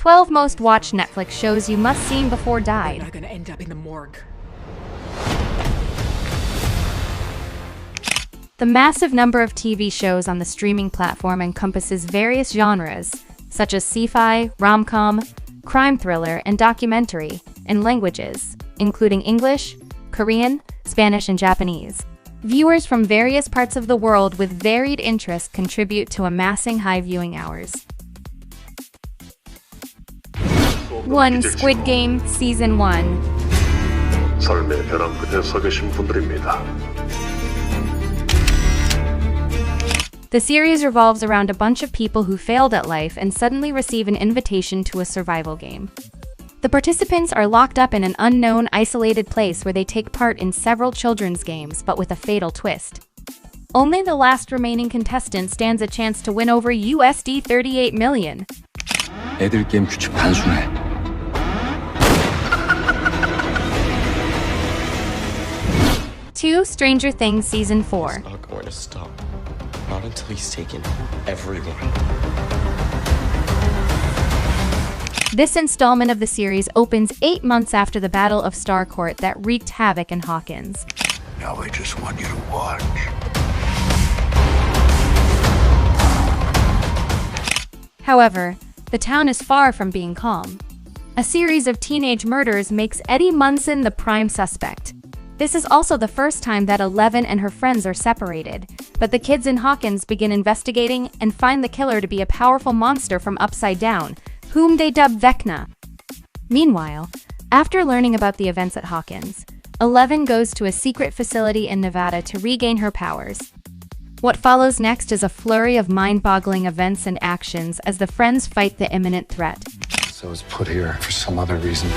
12 most watched Netflix shows you must see before We're died. not gonna end up in the morgue. The massive number of TV shows on the streaming platform encompasses various genres, such as sci-fi, rom-com, crime thriller, and documentary, in languages, including English, Korean, Spanish, and Japanese. Viewers from various parts of the world with varied interests contribute to amassing high viewing hours. 1. Squid Game Season 1. 삶의 벼랑 끝에 서 계신 분들입니다. The series revolves around a bunch of people who failed at life and suddenly receive an invitation to a survival game. The participants are locked up in an unknown, isolated place where they take part in several children's games, but with a fatal twist. Only the last remaining contestant stands a chance to win over USD 38 million. 애들 게임 규칙 단순해. 2. Stranger Things Season 4. He's not going to stop. Not until he's taken everyone. This installment of the series opens 8 months after the Battle of Starcourt that wreaked havoc in Hawkins. Now I just want you to watch. However, the town is far from being calm. A series of teenage murders makes Eddie Munson the prime suspect. This is also the first time that Eleven and her friends are separated, but the kids in Hawkins begin investigating and find the killer to be a powerful monster from Upside Down, whom they dub Vecna. Meanwhile, after learning about the events at Hawkins, Eleven goes to a secret facility in Nevada to regain her powers. What follows next is a flurry of mind-boggling events and actions as the friends fight the imminent threat. So I was put here for some other reason.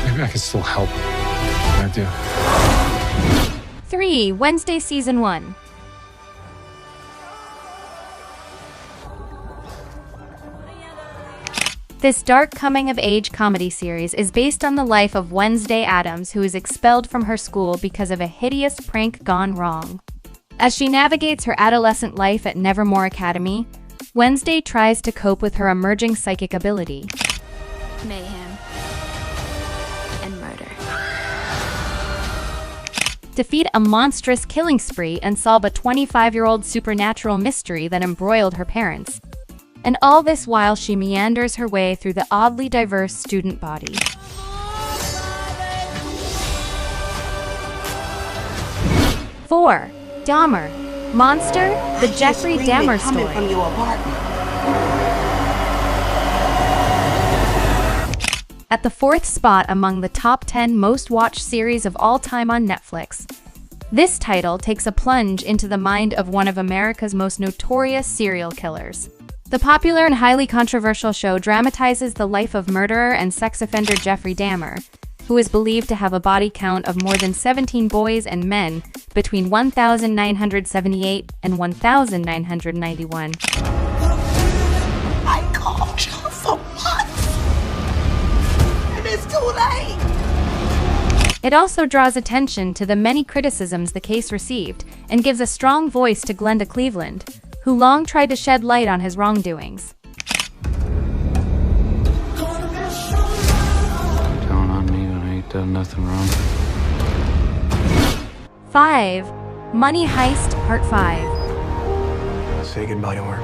Maybe I can still help. I do. 3. Wednesday Season 1. This dark coming-of-age comedy series is based on the life of Wednesday Addams, who is expelled from her school because of a hideous prank gone wrong. As she navigates her adolescent life at Nevermore Academy, Wednesday tries to cope with her emerging psychic ability. Mayhem and murder. Defeat a monstrous killing spree and solve a 25-year-old supernatural mystery that embroiled her parents. And all this while she meanders her way through the oddly diverse student body. 4. Dahmer. Monster, the Jeffrey Dahmer story. At the 4th spot among the top 10 most watched series of all time on Netflix, this title takes a plunge into the mind of one of America's most notorious serial killers. The popular and highly controversial show dramatizes the life of murderer and sex offender Jeffrey Dahmer, who is believed to have a body count of more than 17 boys and men between 1978 and 1991. I called you for months, and it's too late. It also draws attention to the many criticisms the case received and gives a strong voice to Glenda Cleveland, who long tried to shed light on his wrongdoings. Telling on me when I ain't done nothing wrong. 5. Money Heist Part 5. Say goodbye to her.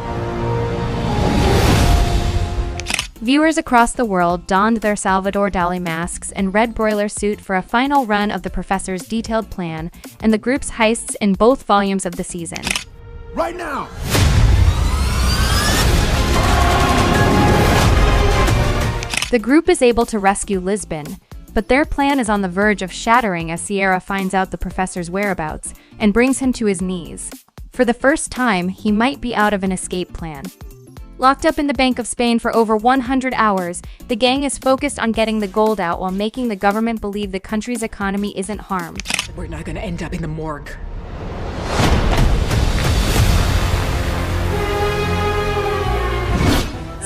Viewers across the world donned their Salvador Dali masks and red broiler suit for a final run of the professor's detailed plan and the group's heists in both volumes of the season. Right now! The group is able to rescue Lisbon, but their plan is on the verge of shattering as Sierra finds out the professor's whereabouts and brings him to his knees. For the first time, he might be out of an escape plan. Locked up in the Bank of Spain for over 100 hours, the gang is focused on getting the gold out while making the government believe the country's economy isn't harmed. We're not gonna end up in the morgue.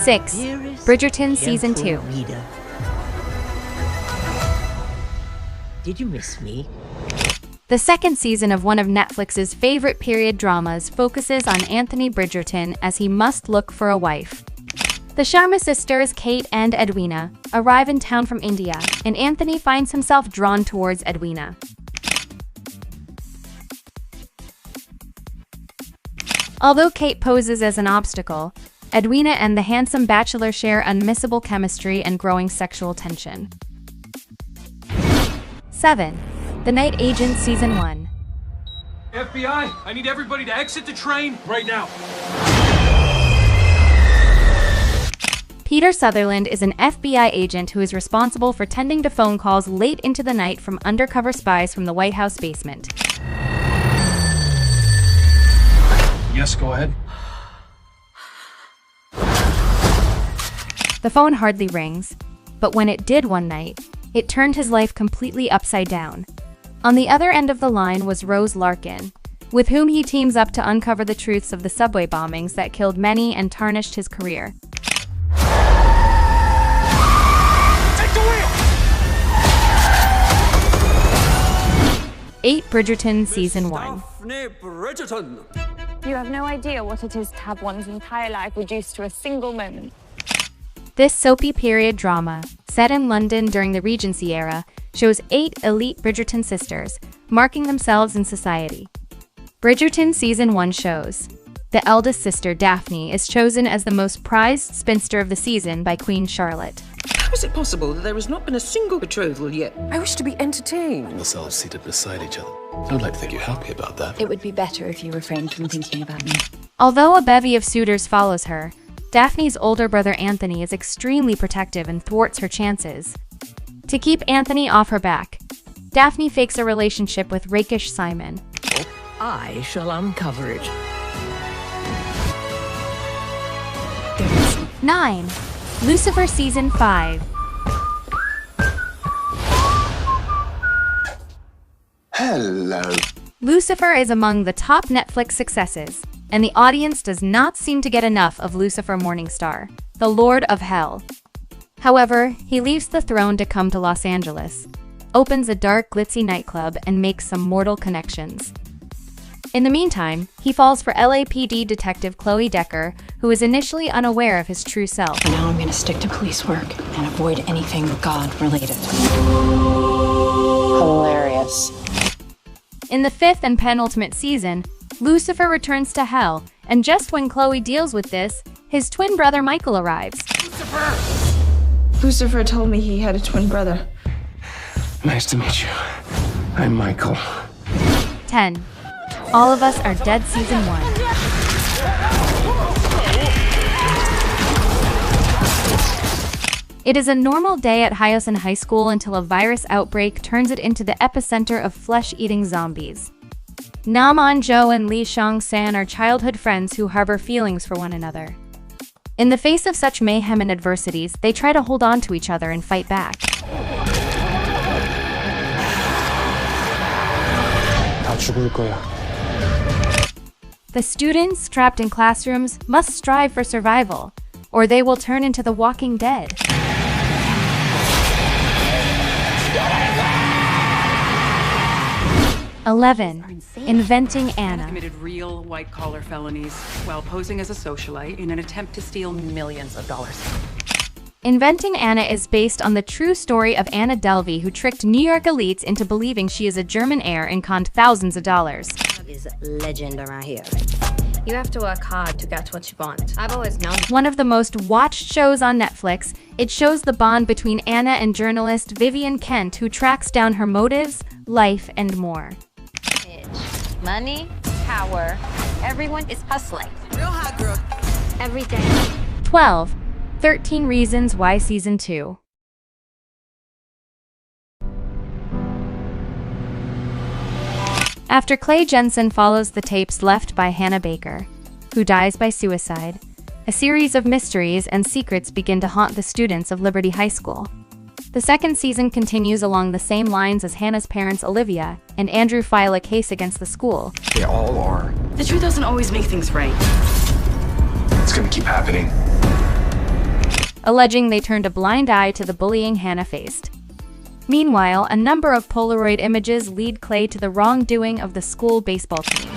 6. Bridgerton Season 2. Rita. Did you miss me? The second season of one of Netflix's favorite period dramas focuses on Anthony Bridgerton as he must look for a wife. The Sharma sisters, Kate and Edwina, arrive in town from India, and Anthony finds himself drawn towards Edwina. Although Kate poses as an obstacle, Edwina and the handsome bachelor share unmissable chemistry and growing sexual tension. 7. The Night Agent Season 1. FBI, I need everybody to exit the train right now. Peter Sutherland is an FBI agent who is responsible for tending to phone calls late into the night from undercover spies from the White House basement. Yes, go ahead. The phone hardly rings, but when it did one night, it turned his life completely upside down. On the other end of the line was Rose Larkin, with whom he teams up to uncover the truths of the subway bombings that killed many and tarnished his career. Take the wheel! 8. Bridgerton Season 1. You have no idea what it is to have one's entire life reduced to a single moment. This soapy period drama, set in London during the Regency era, shows 8 elite Bridgerton sisters, marking themselves in society. Bridgerton Season 1 shows. The eldest sister, Daphne, is chosen as the most prized spinster of the season by Queen Charlotte. How is it possible that there has not been a single betrothal yet? I wish to be entertained. The cells seated beside each other. I would like to think you're happy about that. It would be better if you refrained from thinking about me. Although a bevy of suitors follows her, Daphne's older brother Anthony is extremely protective and thwarts her chances. To keep Anthony off her back, Daphne fakes a relationship with rakish Simon. I shall uncover it. 9. Lucifer Season 5. Hello. Lucifer is among the top Netflix successes, and the audience does not seem to get enough of Lucifer Morningstar, the Lord of Hell. However, he leaves the throne to come to Los Angeles, opens a dark, glitzy nightclub, and makes some mortal connections. In the meantime, he falls for LAPD detective Chloe Decker, who is initially unaware of his true self. For now, I'm going to stick to police work and avoid anything God-related. Hilarious. In the 5th and penultimate season, Lucifer returns to hell, and just when Chloe deals with this, his twin brother Michael arrives. Lucifer told me he had a twin brother. Nice to meet you. I'm Michael. 10. All of Us Are Dead Season 1. It is a normal day at Heist High School until a virus outbreak turns it into the epicenter of flesh-eating zombies. Naman Jo and Lee Shang-san are childhood friends who harbor feelings for one another. In the face of such mayhem and adversities, they try to hold on to each other and fight back. 다 죽을 거야. The students trapped in classrooms must strive for survival, or they will turn into the Walking Dead. 11. Inventing Anna. Committed real white-collar felonies while posing as a socialite in an attempt to steal millions of dollars. Inventing Anna is based on the true story of Anna Delvey, who tricked New York elites into believing she is a German heir and conned thousands of dollars. Is legend around here. You have to work hard to get what you want. I've always known. One of the most watched shows on Netflix, it shows the bond between Anna and journalist Vivian Kent, who tracks down her motives, life, and more. Money, power, everyone is hustling. Real hot girl. Every day. 12. 13 Reasons Why Season 2. After Clay Jensen follows the tapes left by Hannah Baker, who dies by suicide, a series of mysteries and secrets begin to haunt the students of Liberty High School. The second season continues along the same lines as Hannah's parents Olivia and Andrew file a case against the school. They all are. The truth doesn't always make things right. It's gonna keep happening. Alleging they turned a blind eye to the bullying Hannah faced. Meanwhile, a number of Polaroid images lead Clay to the wrongdoing of the school baseball team.